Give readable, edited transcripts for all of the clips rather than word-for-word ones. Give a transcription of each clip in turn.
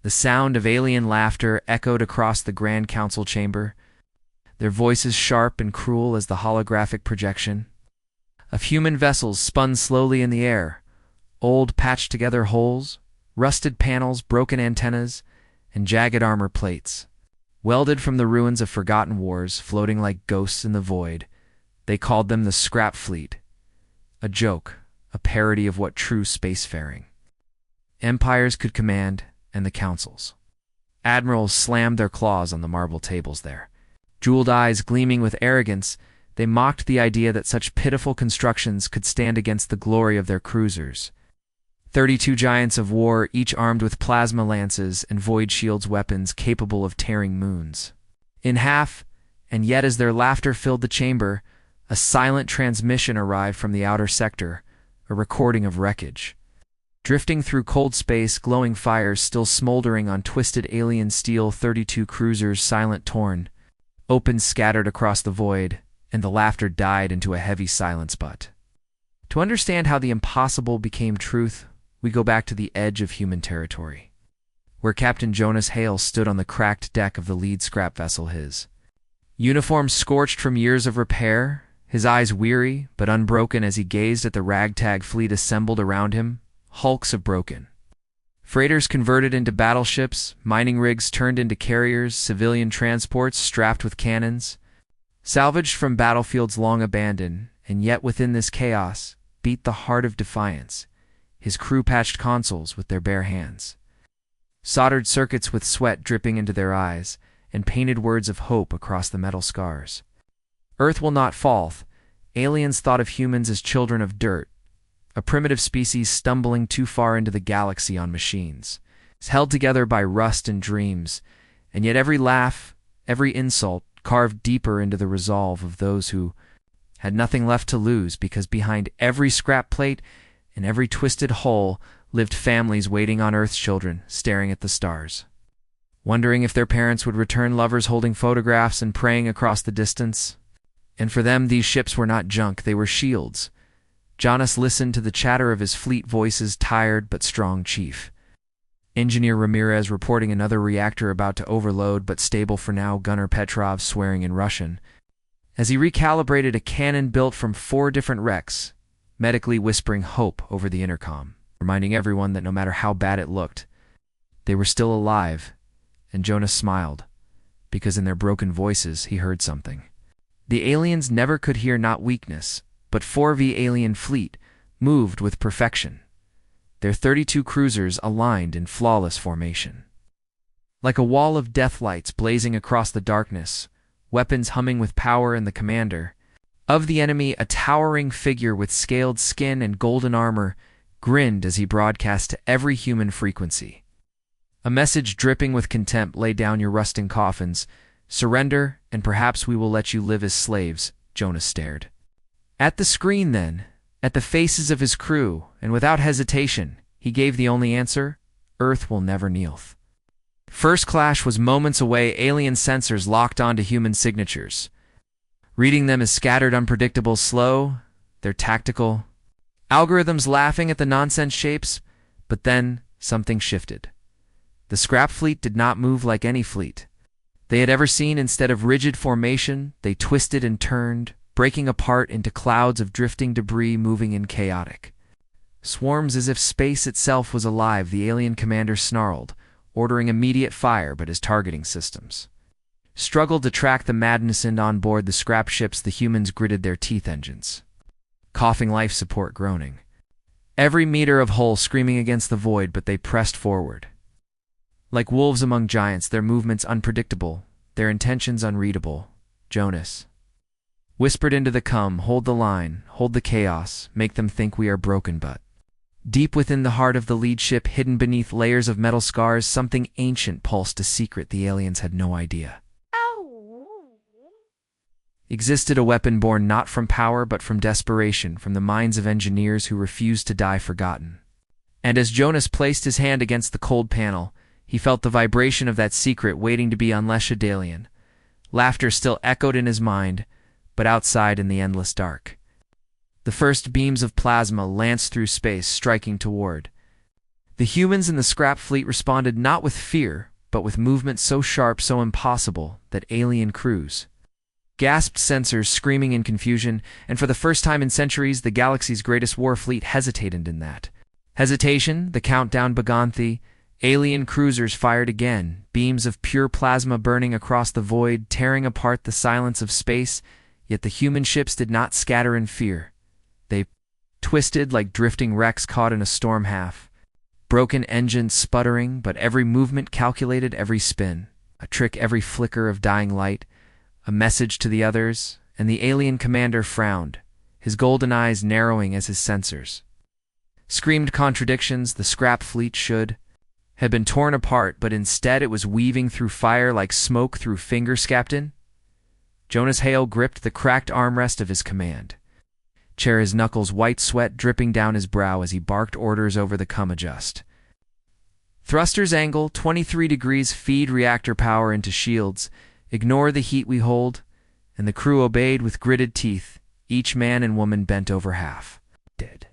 The sound of alien laughter echoed across the Grand Council chamber, their voices sharp and cruel as the holographic projection. Of human vessels spun slowly in the air, old patched-together holes, rusted panels, broken antennas, and jagged armor plates. Welded from the ruins of forgotten wars, floating like ghosts in the void, they called them the Scrap Fleet. A joke, a parody of what true spacefaring empires could command, and the councils. Admirals slammed their claws on the marble tables there. Jeweled eyes gleaming with arrogance, they mocked the idea that such pitiful constructions could stand against the glory of their cruisers. 32 giants of war, each armed with plasma lances and void shields, weapons capable of tearing moons in half, and yet as their laughter filled the chamber, a silent transmission arrived from the outer sector, a recording of wreckage. Drifting through cold space, glowing fires still smoldering on twisted alien steel, 32 cruisers silent torn, open scattered across the void, and the laughter died into a heavy silence. But to understand how the impossible became truth, we go back to the edge of human territory, where Captain Jonas Hale stood on the cracked deck of the lead scrap vessel, his uniform scorched from years of repair, his eyes weary but unbroken as he gazed at the ragtag fleet assembled around him, hulks of broken freighters converted into battleships, mining rigs turned into carriers, civilian transports strapped with cannons, salvaged from battlefields long abandoned, and yet within this chaos beat the heart of defiance. His crew patched consoles with their bare hands, soldered circuits with sweat dripping into their eyes, and painted words of hope across the metal scars. Earth will not fall. Aliens thought of humans as children of dirt, a primitive species stumbling too far into the galaxy on machines, held together by rust and dreams, and yet every laugh, every insult carved deeper into the resolve of those who had nothing left to lose, because behind every scrap plate and every twisted hull lived families waiting on Earth's children, staring at the stars, wondering if their parents would return, lovers holding photographs and praying across the distance. And for them, these ships were not junk, they were shields. Jonas listened to the chatter of his fleet voices, tired but strong chief. Engineer Ramirez reporting another reactor about to overload but stable for now, Gunner Petrov swearing in Russian as he recalibrated a cannon built from 4 different wrecks, medically whispering hope over the intercom, reminding everyone that no matter how bad it looked, they were still alive. And Jonas smiled, because in their broken voices he heard something the aliens never could hear, not weakness, but 4V alien fleet moved with perfection, their 32 cruisers aligned in flawless formation. Like a wall of death lights blazing across the darkness, weapons humming with power, and the commander of the enemy, a towering figure with scaled skin and golden armor, grinned as he broadcast to every human frequency a message dripping with contempt: lay down your rusting coffins, surrender, and perhaps we will let you live as slaves. Jonas stared at the screen, then at the faces of his crew, and without hesitation he gave the only answer: Earth will never kneel. First clash was moments away. Alien sensors locked onto human signatures, reading them as scattered, unpredictable, slow, their tactical algorithms laughing at the nonsense shapes. But then something shifted. The scrap fleet did not move like any fleet they had ever seen. Instead of rigid formation, they twisted and turned, breaking apart into clouds of drifting debris, moving in chaotic swarms as if space itself was alive. The alien commander snarled, ordering immediate fire, but his targeting systems struggled to track the madness. And on board the scrap ships, the humans gritted their teeth, engines coughing, life support groaning, every meter of hull screaming against the void. But they pressed forward like wolves among giants, their movements unpredictable, their intentions unreadable. Jonas whispered into the come, hold the line, hold the chaos, make them think we are broken. But deep within the heart of the lead ship, hidden beneath layers of metal scars, something ancient pulsed, a secret the aliens had no idea existed, a weapon born not from power but from desperation, from the minds of engineers who refused to die forgotten. And as Jonas placed his hand against the cold panel, he felt the vibration of that secret waiting to be unleashed. Alien laughter still echoed in his mind, but outside in the endless dark, the first beams of plasma lanced through space, striking toward The humans in the scrap fleet responded not with fear, but with movement so sharp, so impossible, that alien crews gasped, sensors screaming in confusion, and for the first time in centuries, the galaxy's greatest war fleet hesitated in that hesitation. The countdown began. The alien cruisers fired again, beams of pure plasma burning across the void, tearing apart the silence of space, yet the human ships did not scatter in fear. They twisted like drifting wrecks caught in a storm, half broken engines sputtering, but every movement calculated, every spin a trick, every flicker of dying light a message to the others. And the alien commander frowned, his golden eyes narrowing as his sensors screamed contradictions. The scrap fleet should had been torn apart, but instead it was weaving through fire like smoke through fingers. Captain Jonas Hale gripped the cracked armrest of his command chair, his knuckles white, sweat dripping down his brow as he barked orders over the come adjust. Thrusters angle 23 degrees, feed reactor power into shields, ignore the heat we hold, and the crew obeyed with gritted teeth, each man and woman bent over half dead.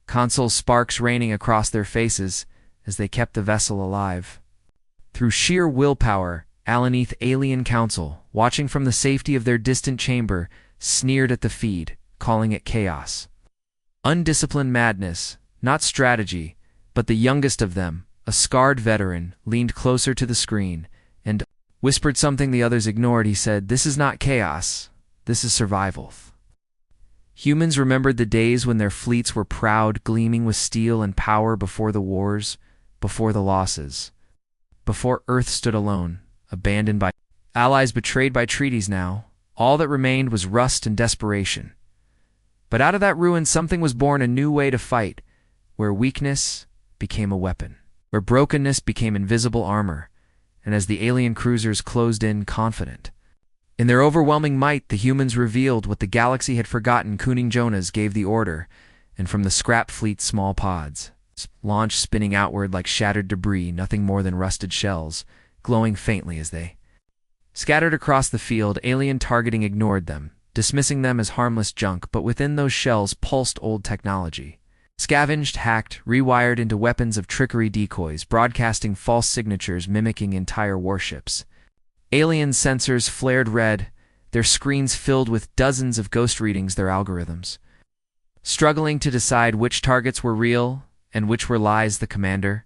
Console sparks raining across their faces as they kept the vessel alive. Through sheer willpower, Alaneath Alien Council, watching from the safety of their distant chamber, sneered at the feed, calling it chaos. Undisciplined madness, not strategy, but the youngest of them, a scarred veteran, leaned closer to the screen and whispered something the others ignored. He said, "This is not chaos, this is survival." Humans remembered the days when their fleets were proud, gleaming with steel and power before the wars, before the losses, before Earth stood alone, abandoned by allies, betrayed by treaties. Now, all that remained was rust and desperation. But out of that ruin something was born, a new way to fight, where weakness became a weapon, where brokenness became invisible armor. And as the alien cruisers closed in, confident in their overwhelming might, the humans revealed what the galaxy had forgotten. Kuning Jonas gave the order, and from the scrap fleet small pods launched, spinning outward like shattered debris, nothing more than rusted shells, glowing faintly as they scattered across the field. Alien targeting ignored them, dismissing them as harmless junk, but within those shells pulsed old technology. Scavenged, hacked, rewired into weapons of trickery, decoys, broadcasting false signatures mimicking entire warships. Alien sensors flared red, their screens filled with dozens of ghost readings, their algorithms struggling to decide which targets were real and which were lies. The commander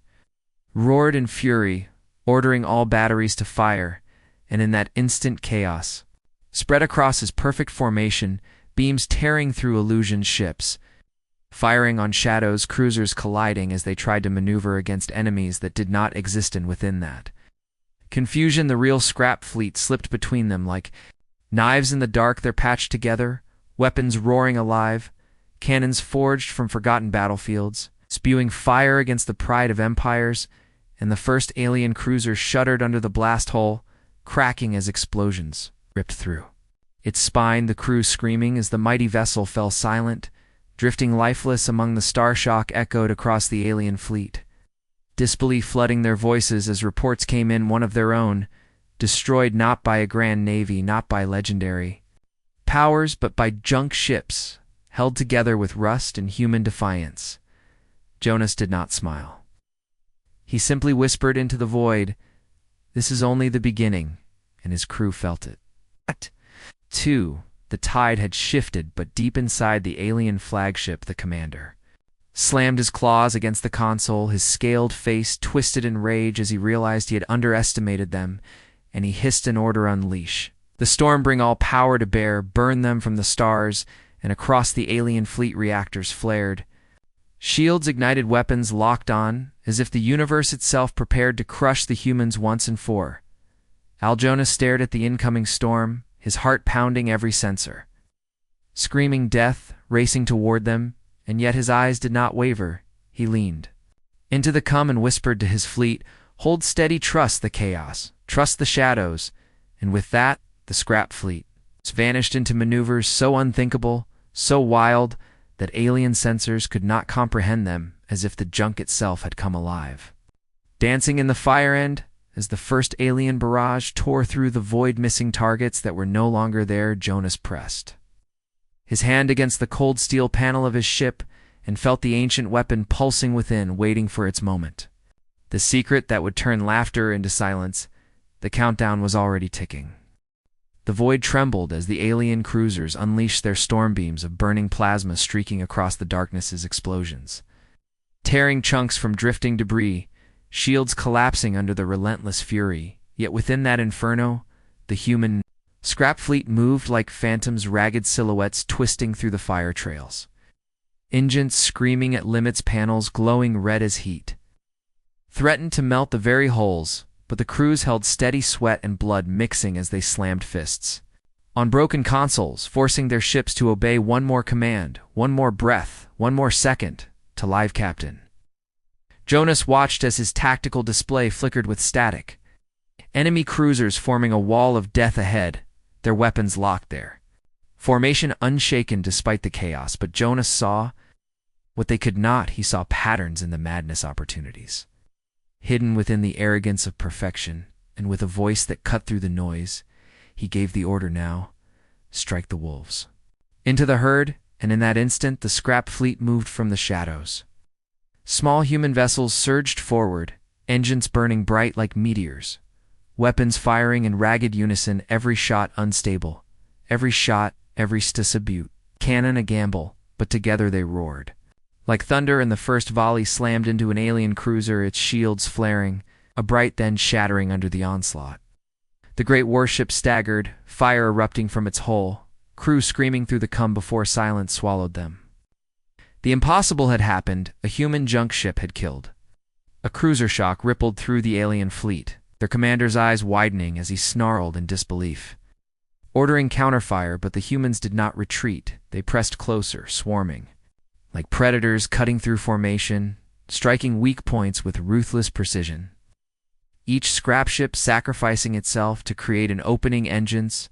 roared in fury, ordering all batteries to fire, and in that instant chaos spread across his perfect formation, beams tearing through illusion ships, firing on shadows, cruisers colliding as they tried to maneuver against enemies that did not exist. And within that confusion, the real scrap fleet slipped between them like knives in the dark. They're patched together, weapons roaring alive, cannons forged from forgotten battlefields, spewing fire against the pride of empires. And the first alien cruiser shuddered under the blast hole, cracking as explosions ripped through its spine, the crew screaming as the mighty vessel fell silent, drifting lifeless among the star. Shock echoed across the alien fleet, disbelief flooding their voices as reports came in. One of their own, destroyed not by a grand navy, not by legendary powers, but by junk ships, held together with rust and human defiance. Jonas did not smile. He simply whispered into the void, "This is only the beginning," and his crew felt it. Two, the tide had shifted, but deep inside the alien flagship, the commander slammed his claws against the console, his scaled face twisted in rage as he realized he had underestimated them, and he hissed an order: "Unleash the storm, bring all power to bear, burn them from the stars." And across the alien fleet, reactors flared. Shields ignited, weapons locked on, as if the universe itself prepared to crush the humans once and for. Al Jonas stared at the incoming storm, his heart pounding every sensor. Screaming death, racing toward them, and yet his eyes did not waver. He leaned into the come and whispered to his fleet, "Hold steady, trust the chaos, trust the shadows." And with that, the scrap fleet vanished into maneuvers so unthinkable, so wild, that alien sensors could not comprehend them, as if the junk itself had come alive. Dancing in the fire end, as the first alien barrage tore through the void, missing targets that were no longer there, Jonas pressed his hand against the cold steel panel of his ship, and felt the ancient weapon pulsing within, waiting for its moment. The secret that would turn laughter into silence, the countdown was already ticking. The void trembled as the alien cruisers unleashed their storm beams of burning plasma streaking across the darkness's explosions, tearing chunks from drifting debris, shields collapsing under the relentless fury. Yet within that inferno, the human scrap fleet moved like phantoms, ragged silhouettes twisting through the fire trails. Engines screaming at limits, panels glowing red as heat threatened to melt the very holes, but the crews held steady, sweat and blood mixing as they slammed fists on broken consoles, forcing their ships to obey one more command, one more breath, one more second, to live captain. Jonas watched as his tactical display flickered with static. Enemy cruisers forming a wall of death ahead, their weapons locked there. Formation unshaken despite the chaos, but Jonas saw what they could not. He saw patterns in the madness, opportunities hidden within the arrogance of perfection, and with a voice that cut through the noise, he gave the order now, strike the wolves. Into the herd, and in that instant the scrap fleet moved from the shadows. Small human vessels surged forward, engines burning bright like meteors, weapons firing in ragged unison, every shot unstable, every shot, every stisabute, cannon a gamble, but together they roared. Like thunder, and the first volley slammed into an alien cruiser, its shields flaring, a bright then shattering under the onslaught. The great warship staggered, fire erupting from its hull, crew screaming through the cum before silence swallowed them. The impossible had happened. A human junk ship had killed. A cruiser shock rippled through the alien fleet, their commander's eyes widening as he snarled in disbelief, ordering counterfire, but the humans did not retreat. They pressed closer, swarming like predators, cutting through formation, striking weak points with ruthless precision. Each scrap ship sacrificing itself to create an opening, engines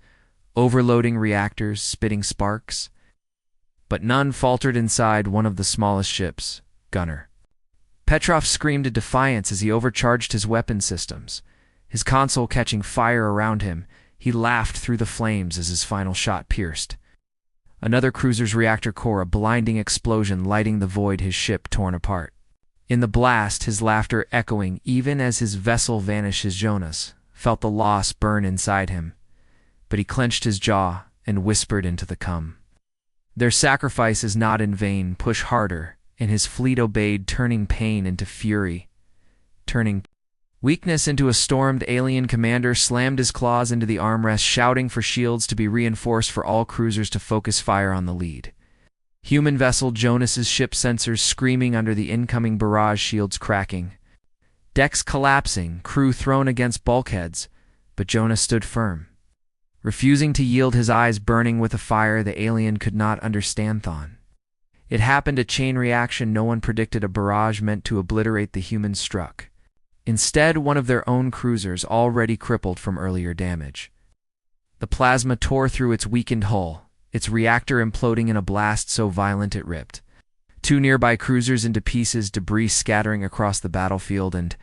overloading reactors, spitting sparks. But none faltered inside one of the smallest ships, Gunner. Petrov screamed a defiance as he overcharged his weapon systems, his console catching fire around him. He laughed through the flames as his final shot pierced another cruiser's reactor core, a blinding explosion lighting the void, his ship torn apart. In the blast, his laughter echoing even as his vessel vanished. His Jonas felt the loss burn inside him, but he clenched his jaw and whispered into the cum. Their sacrifice is not in vain. Push harder, and his fleet obeyed, turning pain into fury, turning weakness into a stormed alien commander slammed his claws into the armrest, shouting for shields to be reinforced, for all cruisers to focus fire on the lead. Human vessel Jonas's ship sensors screaming under the incoming barrage, shields cracking, decks collapsing, crew thrown against bulkheads, but Jonas stood firm, refusing to yield, his eyes burning with a fire the alien could not understand. Thon. It happened, a chain reaction no one predicted. A barrage meant to obliterate the humans struck. Instead, one of their own cruisers, already crippled from earlier damage. The plasma tore through its weakened hull, its reactor imploding in a blast so violent it ripped two nearby cruisers into pieces, debris scattering across the battlefield, and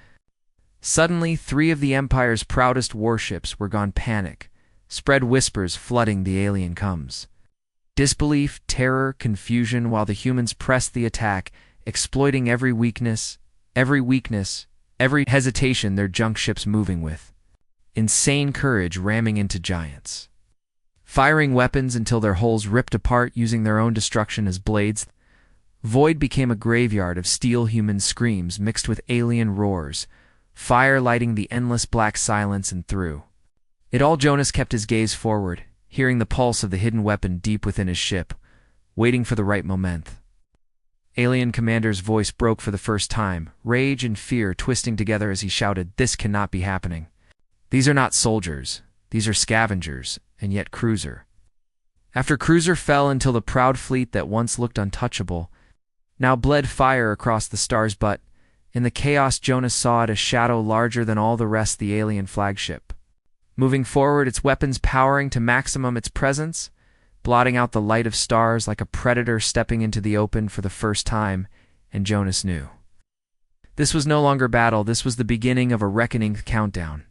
suddenly 3 of the Empire's proudest warships were gone. Panic spread, whispers flooding the alien cums. Disbelief, terror, confusion, while the humans pressed the attack, exploiting every weakness, every hesitation their junk ships moving with. Insane courage ramming into giants, firing weapons until their hulls ripped apart, using their own destruction as blades. Void became a graveyard of steel, human screams mixed with alien roars, fire lighting the endless black silence, and through it all Jonas kept his gaze forward, hearing the pulse of the hidden weapon deep within his ship, waiting for the right moment. Alien commander's voice broke for the first time, rage and fear twisting together as he shouted, "This cannot be happening. These are not soldiers, these are scavengers," and yet cruiser after cruiser fell until the proud fleet that once looked untouchable now bled fire across the stars. But in the chaos, Jonas saw it, a shadow larger than all the rest, the alien flagship, moving forward, its weapons powering to maximum, its presence blotting out the light of stars like a predator stepping into the open for the first time. And Jonas knew this was no longer battle, this was the beginning of a reckoning. Countdown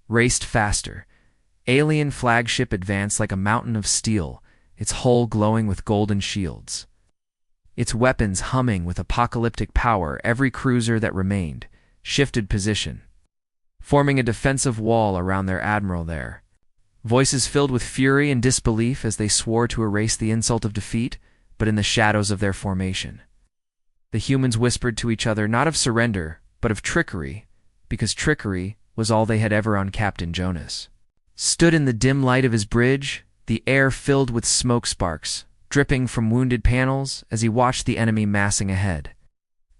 raced faster. Alien flagship advanced like a mountain of steel, its hull glowing with golden shields. its weapons humming with apocalyptic power. Every cruiser that remained shifted position, forming a defensive wall around their admiral there. Voices filled with fury and disbelief as they swore to erase the insult of defeat, but in the shadows of their formation. The humans whispered to each other not of surrender, but of trickery, because trickery was all they had ever on Captain Jonas. Stood in the dim light of his bridge, the air filled with smoke sparks, dripping from wounded panels as he watched the enemy massing ahead.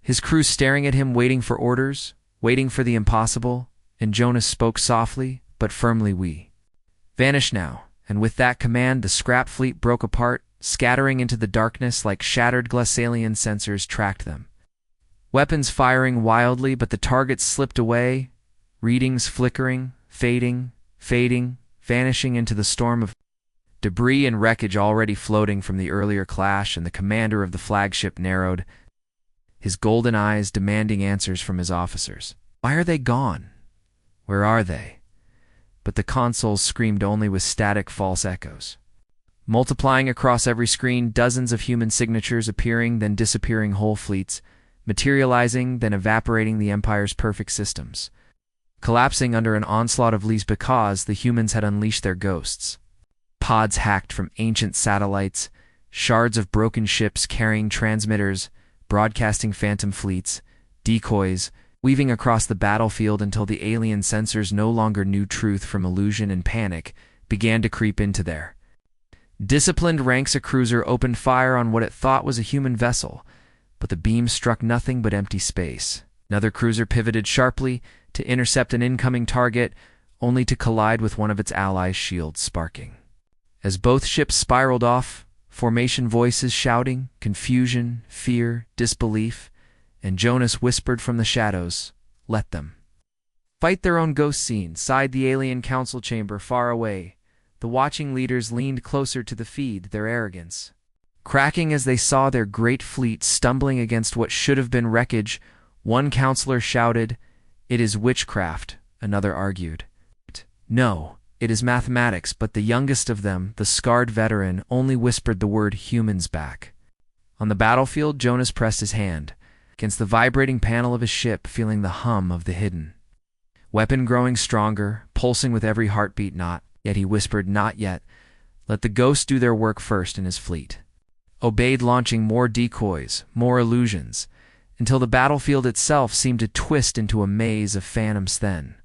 His crew staring at him, waiting for orders, waiting for the impossible, and Jonas spoke softly, but firmly, "We vanish now," and with that command the scrap fleet broke apart, scattering into the darkness like shattered Glacialian sensors tracked them. Weapons firing wildly, but the targets slipped away, readings flickering, fading, vanishing into the storm of debris and wreckage already floating from the earlier clash, and the commander of the flagship narrowed, his golden eyes demanding answers from his officers. Why are they gone? Where are they? But the consoles screamed only with static false echoes. Multiplying across every screen, dozens of human signatures appearing, then disappearing, whole fleets, materializing, then evaporating the Empire's perfect systems. Collapsing under an onslaught of leaves because the humans had unleashed their ghosts. Pods hacked from ancient satellites, shards of broken ships carrying transmitters, broadcasting phantom fleets, decoys, weaving across the battlefield until the alien sensors no longer knew truth from illusion, and panic began to creep into their disciplined ranks. A cruiser opened fire on what it thought was a human vessel, but the beam struck nothing but empty space. Another cruiser pivoted sharply to intercept an incoming target, only to collide with one of its allies' shields, sparking. As both ships spiraled off, formation voices shouting, confusion, fear, disbelief, and Jonas whispered from the shadows, "Let them fight their own ghost scene." Sighed the alien council chamber far away. The watching leaders leaned closer to the feed, their arrogance cracking as they saw their great fleet stumbling against what should have been wreckage. One counselor shouted, "It is witchcraft," another argued, "No, it is mathematics," but the youngest of them, the scarred veteran, only whispered the word "humans" back. On the battlefield, Jonas pressed his hand against the vibrating panel of his ship, feeling the hum of the hidden weapon growing stronger, pulsing with every heartbeat. Not yet, he whispered, "not yet. Let the ghosts do their work first." In his fleet obeyed, launching more decoys, more illusions, until the battlefield itself seemed to twist into a maze of phantoms. Then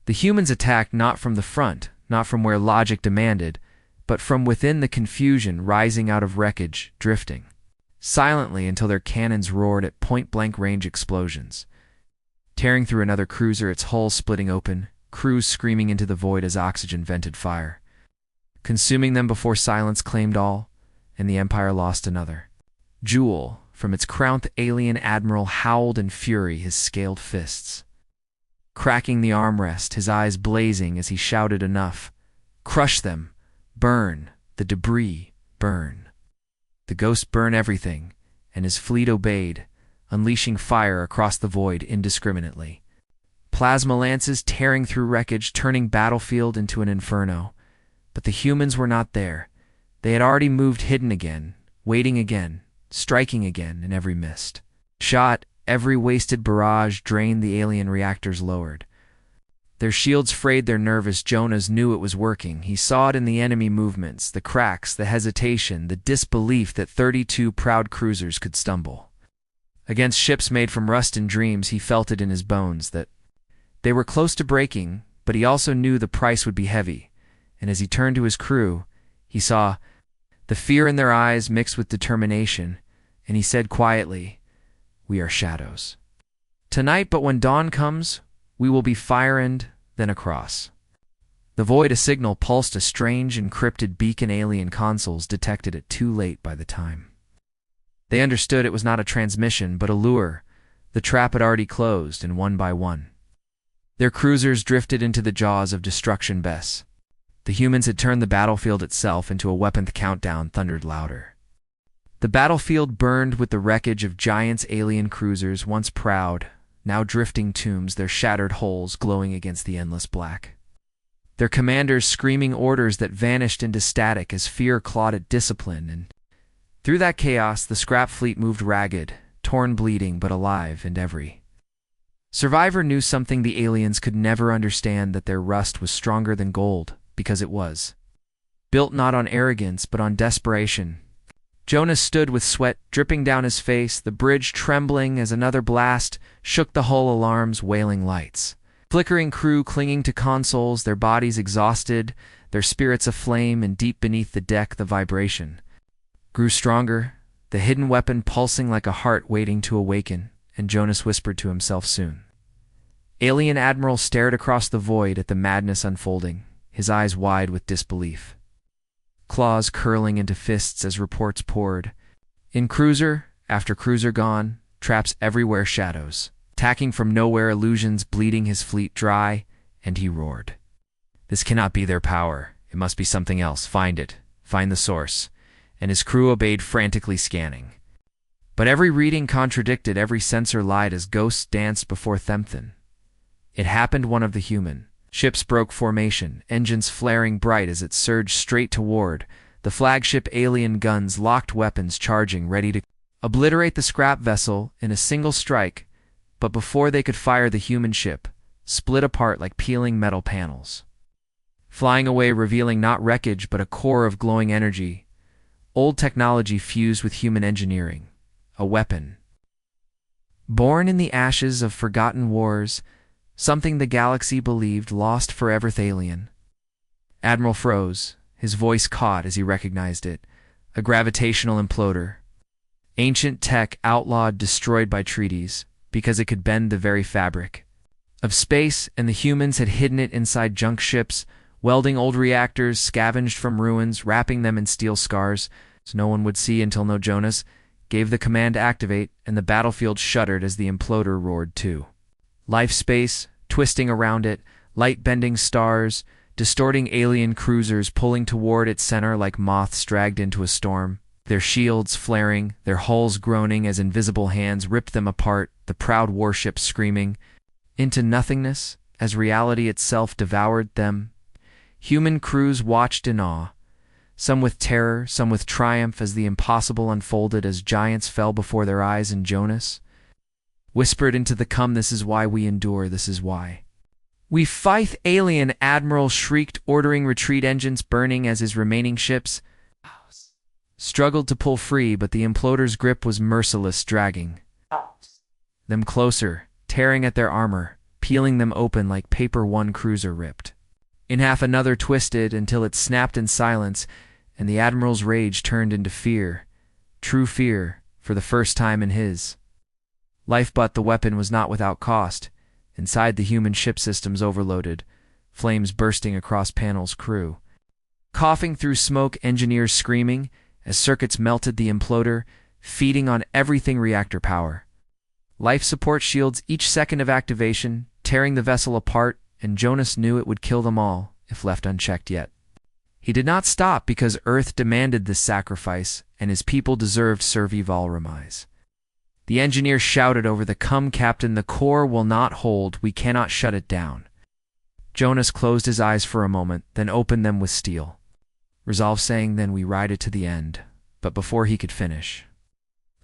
the humans attacked not from the front, not from where logic demanded, but from within, the confusion rising out of wreckage, drifting silently until their cannons roared at point-blank range, explosions tearing through another cruiser, its hull splitting open, crews screaming into the void as oxygen vented fire, consuming them before silence claimed all, and the Empire lost another jewel. From its crown, the alien admiral howled in fury, his scaled fists cracking the armrest, his eyes blazing as he shouted, "Enough! Crush them! Burn! The debris! Burn! The ghosts burn everything!" And his fleet obeyed, unleashing fire across the void indiscriminately. Plasma lances tearing through wreckage, turning battlefield into an inferno. But the humans were not there. They had already moved, hidden again, waiting again, striking again in every missed shot. Every wasted barrage drained the alien reactors lowered. Their shields frayed, their nervous. Jonas knew it was working. He saw it in the enemy movements, the cracks, the hesitation, the disbelief that 32 proud cruisers could stumble against ships made from rust and dreams. He felt it in his bones that they were close to breaking, but he also knew the price would be heavy. And as he turned to his crew, he saw the fear in their eyes mixed with determination, and he said quietly, "We are shadows tonight, but when dawn comes, we will be fire." And then across the void a signal pulsed, a strange encrypted beacon. Alien consoles detected it too late. By the time they understood, it was not a transmission, but a lure. The trap had already closed, and one by one their cruisers drifted into the jaws of destruction. The humans had turned the battlefield itself into a weapon. The countdown thundered louder. The battlefield burned with the wreckage of giants, alien cruisers, once proud, now drifting tombs, their shattered hulls glowing against the endless black. Their commanders screaming orders that vanished into static as fear clawed at discipline, and Through that chaos, the scrap fleet moved ragged, torn, bleeding, but alive, and every survivor knew something the aliens could never understand, that their rust was stronger than gold, because it was built not on arrogance, but on desperation. Jonas stood with sweat dripping down his face, the bridge trembling as another blast shook the hull alarm's wailing lights. Flickering crew clinging to consoles, their bodies exhausted, their spirits aflame, and deep beneath the deck the vibration grew stronger, the hidden weapon pulsing like a heart waiting to awaken, and Jonas whispered to himself, soon. Alien Admiral stared across the void at the madness unfolding, his eyes wide with disbelief. Claws curling into fists as reports poured. In cruiser after cruiser gone, traps everywhere, shadows attacking from nowhere, illusions bleeding his fleet dry, and he roared. This cannot be their power. It must be something else. Find it. Find the source. And his crew obeyed, frantically scanning. But every reading contradicted, every sensor lied as ghosts danced before Thempton. It happened. One of the human ships broke formation, engines flaring bright as it surged straight toward the flagship. Alien guns locked, weapons charging, ready to obliterate the scrap vessel in a single strike. But before they could fire, the human ship split apart like peeling metal panels, flying away, revealing not wreckage but a core of glowing energy. Old technology fused with human engineering, a weapon born in the ashes of forgotten wars, something the galaxy believed lost forever. Thalian Admiral froze, his voice caught as he recognized it. A gravitational imploder. Ancient tech outlawed, destroyed by treaties, because it could bend the very fabric of space, and the humans had hidden it inside junk ships, welding old reactors scavenged from ruins, wrapping them in steel scars so no one would see until Jonas gave the command to activate, and the battlefield shuddered as the imploder roared too. Life space, twisting around it, light-bending stars, distorting alien cruisers pulling toward its center like moths dragged into a storm, their shields flaring, their hulls groaning as invisible hands ripped them apart, the proud warships screaming into nothingness as reality itself devoured them. Human crews watched in awe, some with terror, some with triumph, as the impossible unfolded, as giants fell before their eyes, and Jonas whispered into the come, "This is why we endure, this is why we fight." Alien Admiral shrieked, ordering retreat, engines burning as his remaining ships struggled to pull free, but the imploder's grip was merciless, dragging them closer, tearing at their armor, peeling them open like paper one cruiser ripped in half, another twisted until it snapped in silence, and the Admiral's rage turned into fear, true fear, for the first time in his life. But the weapon was not without cost. Inside, the human ship systems overloaded, flames bursting across panels, crew coughing through smoke, engineers screaming as circuits melted, the imploder feeding on everything reactor power. Life support shields each second of activation, tearing the vessel apart, and Jonas knew it would kill them all if left unchecked. Yet he did not stop, because Earth demanded this sacrifice, and his people deserved SCIFI. The engineer shouted over the come, "Captain, the core will not hold. We cannot shut it down." Jonas closed his eyes for a moment, then opened them with steel resolve, saying, "Then we ride it to the end." But before he could finish,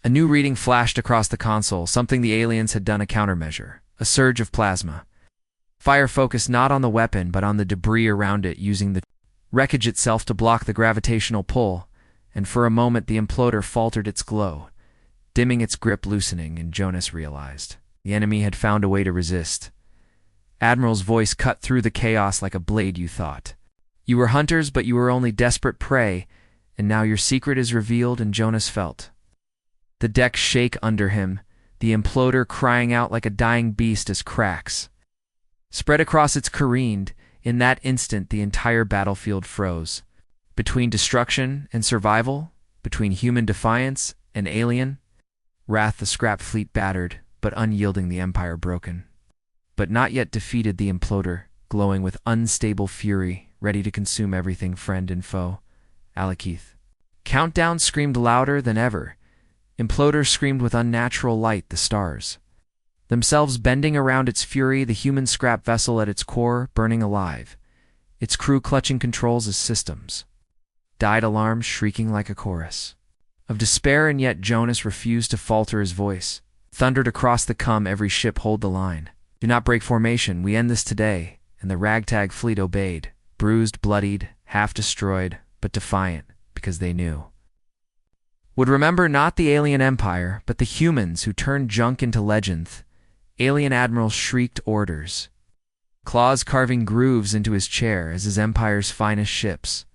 a new reading flashed across the console, something the aliens had done, a countermeasure, a surge of plasma. Fire focused not on the weapon but on the debris around it, using the wreckage itself to block the gravitational pull, and for a moment the imploder faltered its glow, dimming its grip, loosening, and Jonas realized the enemy had found a way to resist. Admiral's voice cut through the chaos like a blade. "You thought you were hunters, but you were only desperate prey, and now your secret is revealed." And Jonas felt the deck shake under him, the imploder crying out like a dying beast as cracks spread across its careened. In that instant, the entire battlefield froze. Between destruction and survival, between human defiance and alien wrath, the scrap fleet battered, but unyielding, the Empire broken, but not yet defeated, the imploder glowing with unstable fury, ready to consume everything, friend and foe. Alakith. Countdown screamed louder than ever. Imploder screamed with unnatural light, the stars themselves bending around its fury, the human scrap vessel at its core burning alive, its crew clutching controls as systems died, alarms shrieking like a chorus of despair, and yet Jonas refused to falter his voice. Thundered across the "Come, every ship, hold the line. Do not break formation, we end this today." And the ragtag fleet obeyed, bruised, bloodied, half destroyed, but defiant, because they knew. Would remember not the alien empire, but the humans who turned junk into legends. Alien admirals shrieked orders, claws carving grooves into his chair as his empire's finest ships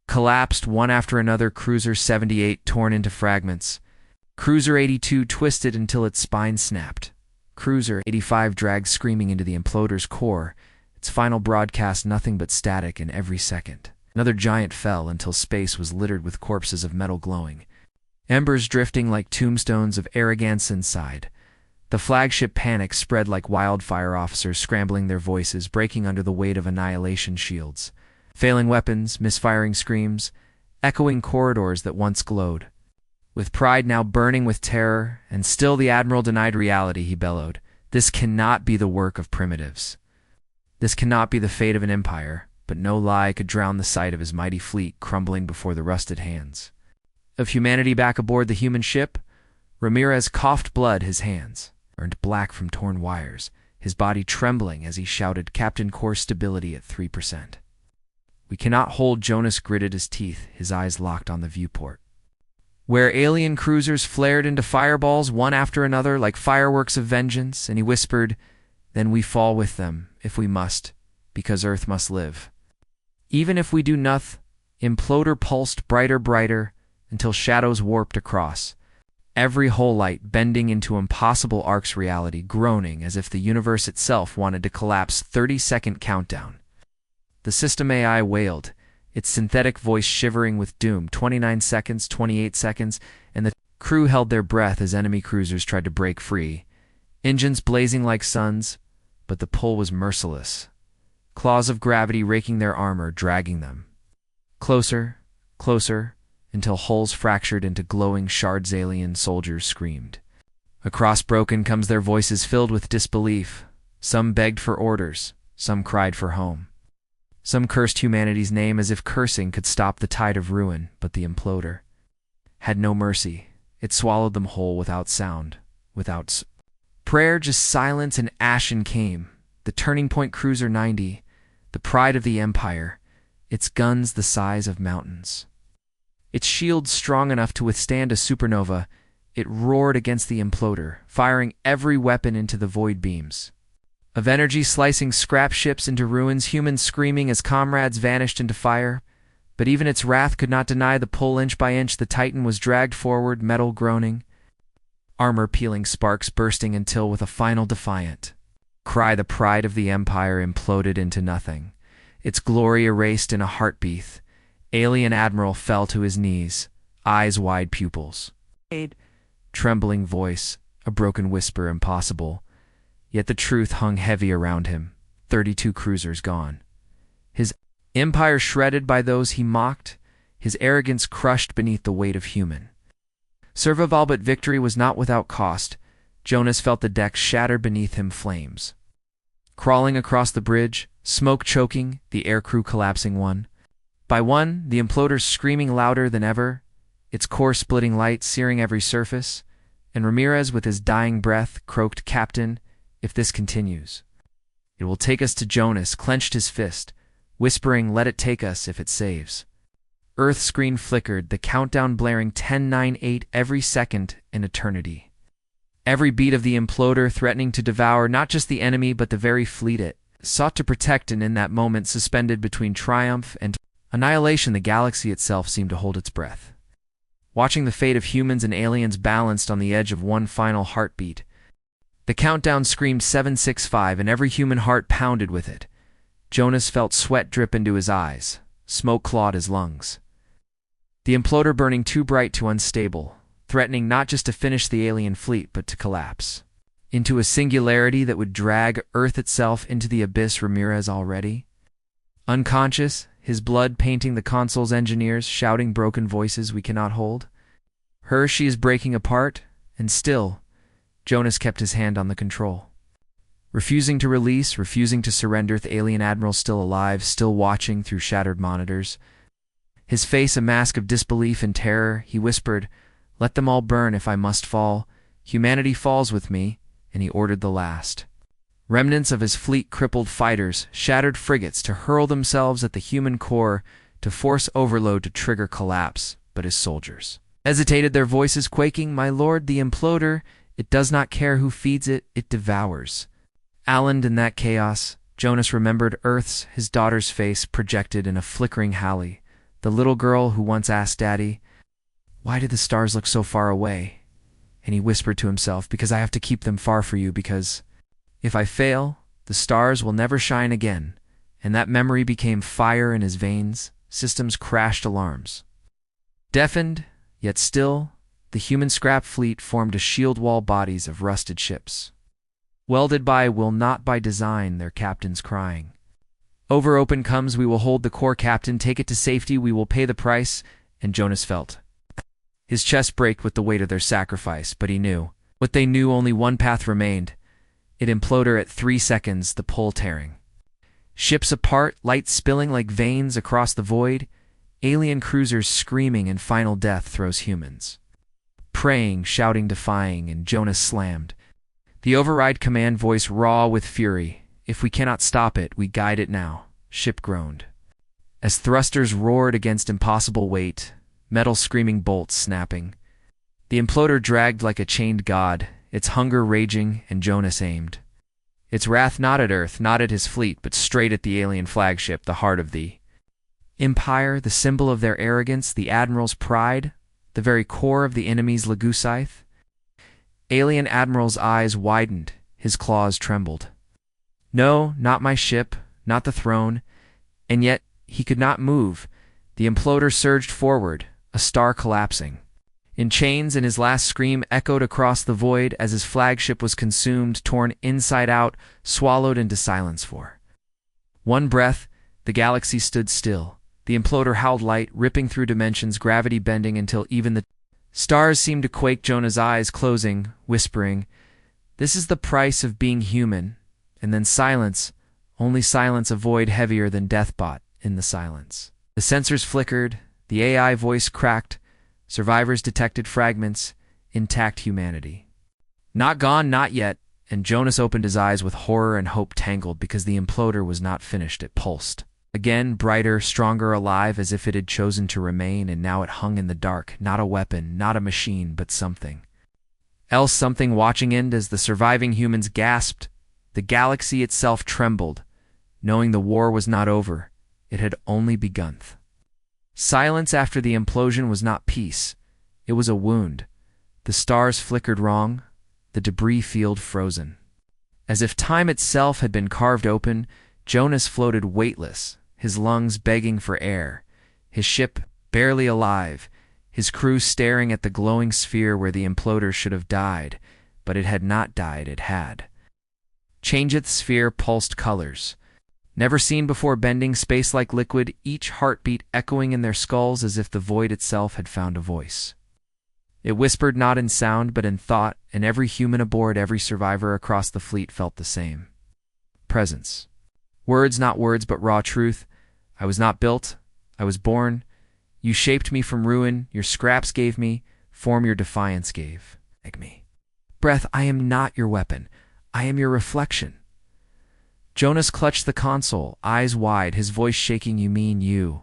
collapsed one after another. Cruiser 78 torn into fragments. Cruiser 82 twisted until its spine snapped. Cruiser 85 dragged screaming into the imploder's core, its final broadcast nothing but static in every second. Another giant fell until space was littered with corpses of metal glowing, embers drifting like tombstones of arrogance inside. The flagship panic spread like wildfire, officers scrambling their voices, breaking under the weight of annihilation shields. Failing weapons, misfiring screams, echoing corridors that once glowed. With pride now burning with terror, and still the Admiral denied reality, he bellowed. This cannot be the work of primitives. This cannot be the fate of an empire, but no lie could drown the sight of his mighty fleet crumbling before the rusted hands of humanity. Back aboard the human ship, Ramirez coughed blood. His hands burned black from torn wires, his body trembling as he shouted, "Captain, core stability at 3%. We cannot hold." Jonas gritted his teeth, his eyes locked on the viewport, where alien cruisers flared into fireballs one after another like fireworks of vengeance, and he whispered, "Then we fall with them, if we must, because Earth must live. Even if we do nothing." Imploder pulsed brighter, until shadows warped across, every whole light bending into impossible arcs, reality groaning as if the universe itself wanted to collapse. 30-second countdown. The system AI wailed, its synthetic voice shivering with doom. 29 seconds, 28 seconds, and the crew held their breath as enemy cruisers tried to break free, engines blazing like suns, but the pull was merciless. Claws of gravity raking their armor, dragging them closer, until hulls fractured into glowing shards. Alien soldiers screamed. Across broken comes their voices filled with disbelief. Some begged for orders, some cried for home. Some cursed humanity's name as if cursing could stop the tide of ruin, but the imploder had no mercy. It swallowed them whole without sound, without prayer, just silence, and ashen came. The Turning Point Cruiser 90, the pride of the Empire, its guns the size of mountains, its shields strong enough to withstand a supernova. It roared against the imploder, firing every weapon into the void beams of energy, slicing scrap ships into ruins, humans screaming as comrades vanished into fire. But even its wrath could not deny the pull. Inch by inch the Titan was dragged forward, metal groaning, armor peeling, sparks bursting, until with a final defiant cry the pride of the Empire imploded into nothing, its glory erased in a heartbeat. Alien Admiral fell to his knees, eyes wide, pupils trembling, voice a broken whisper, impossible. Yet the truth hung heavy around him. 32 cruisers gone. His empire shredded by those he mocked, his arrogance crushed beneath the weight of human survival. But victory was not without cost. Jonas felt the deck shattered beneath him, flames crawling across the bridge, smoke choking, the aircrew collapsing one by one, the imploder screaming louder than ever, its core-splitting light searing every surface. And Ramirez, with his dying breath, croaked, "Captain, if this continues, it will take us to." Jonas clenched his fist, whispering, "Let it take us if it saves." Earth's screen flickered, the countdown blaring 10, 9, 8, every second an eternity. Every beat of the imploder threatening to devour not just the enemy but the very fleet it sought to protect. And in that moment, suspended between triumph and annihilation, the galaxy itself seemed to hold its breath, watching the fate of humans and aliens balanced on the edge of one final heartbeat. The countdown screamed 765, and every human heart pounded with it. Jonas felt sweat drip into his eyes, smoke clawed his lungs. The imploder burning too bright, too unstable, threatening not just to finish the alien fleet but to collapse into a singularity that would drag Earth itself into the abyss. Ramirez, already unconscious, his blood painting the console's engineers, shouting broken voices, "We cannot hold her, she is breaking apart." And still, Jonas kept his hand on the control, refusing to release, refusing to surrender. The alien admiral still alive, still watching through shattered monitors, his face a mask of disbelief and terror. He whispered, Let them all burn if I must fall. Humanity falls with me, and he ordered the last. Remnants of his fleet crippled fighters, shattered frigates to hurl themselves at the human core to force overload to trigger collapse, but his soldiers hesitated, their voices quaking. My lord, the imploder, it does not care who feeds it, it devours. Allen, in that chaos, Jonas remembered Earth's, his daughter's face projected in a flickering halley, the little girl who once asked Daddy, "Why do the stars look so far away?" And he whispered to himself, "Because I have to keep them far for you, because if I fail, the stars will never shine again." And that memory became fire in his veins. Systems crashed alarms. Deafened, yet still, the human scrap fleet formed a shield wall, bodies of rusted ships. Welded by, will not by design, their captains crying. Over open comes, we will hold the core, captain, take it to safety, we will pay the price. And Jonas felt his chest break with the weight of their sacrifice, but he knew. What they knew, only one path remained. It imploded at 3 seconds, the pull tearing. Ships apart, light spilling like veins across the void, alien cruisers screaming, and final death throws humans praying, shouting, defying, and Jonas slammed. The override command voice raw with fury. If we cannot stop it, we guide it now. Ship groaned. As thrusters roared against impossible weight, metal screaming, bolts snapping. The imploder dragged like a chained god, its hunger raging, and Jonas aimed. Its wrath not at Earth, not at his fleet, but straight at the alien flagship, the heart of the Empire, the symbol of their arrogance, the Admiral's pride, the very core of the enemy's Leguscythe. Alien Admiral's eyes widened, his claws trembled. No, not my ship, not the throne. And yet he could not move. The imploder surged forward, a star collapsing. In chains, and his last scream echoed across the void as his flagship was consumed, torn inside out, swallowed into silence. For one breath, the galaxy stood still. The imploder howled, light ripping through dimensions, gravity bending until even the stars seemed to quake. Jonah's eyes closing, whispering, "This is the price of being human." And then silence, only silence, a void heavier than Deathbot in the silence. The sensors flickered, the AI voice cracked, survivors detected fragments, intact humanity. Not gone, not yet, and Jonas opened his eyes with horror and hope tangled, because the imploder was not finished. It pulsed. Again, brighter, stronger, alive, as if it had chosen to remain, and now it hung in the dark, not a weapon, not a machine, but something else, something watching in. As the surviving humans gasped, the galaxy itself trembled, knowing the war was not over, it had only begun. Silence after the implosion was not peace, it was a wound. The stars flickered wrong, the debris field frozen. As if time itself had been carved open, Jonas floated weightless, his lungs begging for air, his ship barely alive, his crew staring at the glowing sphere where the imploder should have died, but it had not died, it had. Changeth sphere pulsed colors, never seen before, bending space like liquid, each heartbeat echoing in their skulls as if the void itself had found a voice. It whispered not in sound but in thought, and every human aboard, every survivor across the fleet felt the same presence. Words, not words, but raw truth. I was not built, I was born. You shaped me from ruin, your scraps gave me form, your defiance gave me breath. I am not your weapon, I am your reflection. Jonas clutched the console, eyes wide, his voice shaking. You mean you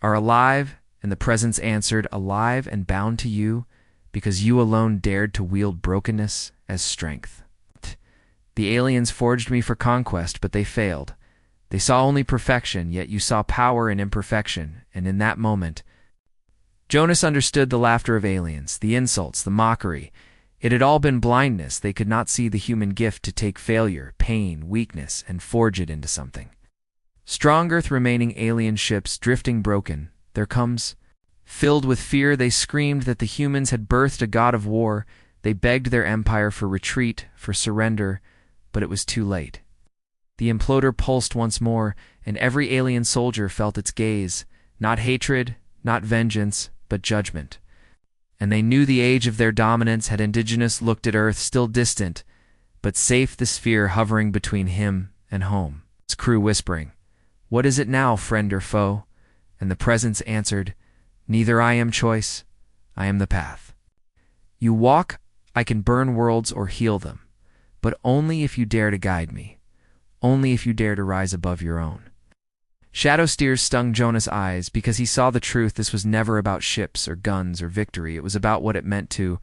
are alive? And the presence answered, alive and bound to you, because you alone dared to wield brokenness as strength. The aliens forged me for conquest, but they failed. They saw only perfection, yet you saw power in imperfection, and in that moment, Jonas understood the laughter of aliens, the insults, the mockery. It had all been blindness. They could not see the human gift to take failure, pain, weakness, and forge it into something stronger. Remaining alien ships drifting broken, there comes. Filled with fear, they screamed that the humans had birthed a god of war. They begged their empire for retreat, for surrender, but it was too late. The imploder pulsed once more, and every alien soldier felt its gaze, not hatred, not vengeance, but judgment. And they knew the age of their dominance had. Indigenous looked at Earth, still distant, but safe, the sphere hovering between him and home. His crew whispering, "What is it now, friend or foe?" And the presence answered, "Neither. I am choice, I am the path." You walk, I can burn worlds or heal them, but only if you dare to guide me, only if you dare to rise above your own. Shadow steers stung Jonah's eyes because he saw the truth. This was never about ships or guns or victory. It was about what it meant to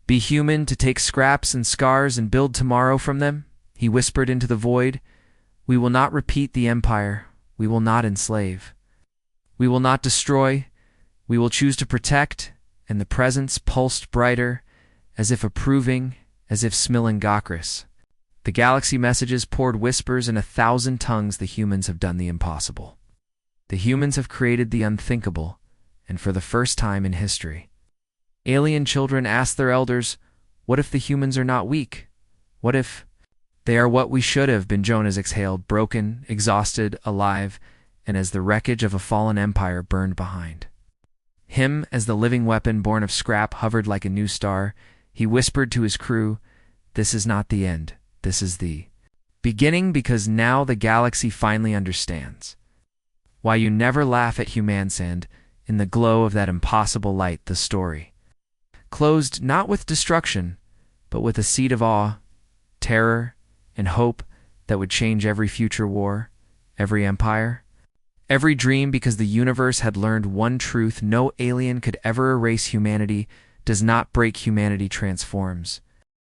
be human, to take scraps and scars and build tomorrow from them. He whispered into the void, "We will not repeat the empire. We will not enslave. We will not destroy. We will choose to protect." And the presence pulsed brighter, as if approving, as if smelling Gokris. The galaxy messages poured whispers in 1,000 tongues. The humans have done the impossible. The humans have created the unthinkable, and for the first time in history. Alien children ask their elders, "What if the humans are not weak? What if they are what we should have been?" Jonas exhaled, broken, exhausted, alive, and as the wreckage of a fallen empire burned behind him, as the living weapon born of scrap hovered like a new star, he whispered to his crew, "This is not the end. This is the beginning, because now the galaxy finally understands why you never laugh at humansand." In the glow of that impossible light, the story closed not with destruction, but with a seed of awe, terror, and hope that would change every future war, every empire, every dream, because the universe had learned one truth: no alien could ever erase humanity. Does not break humanity, transforms.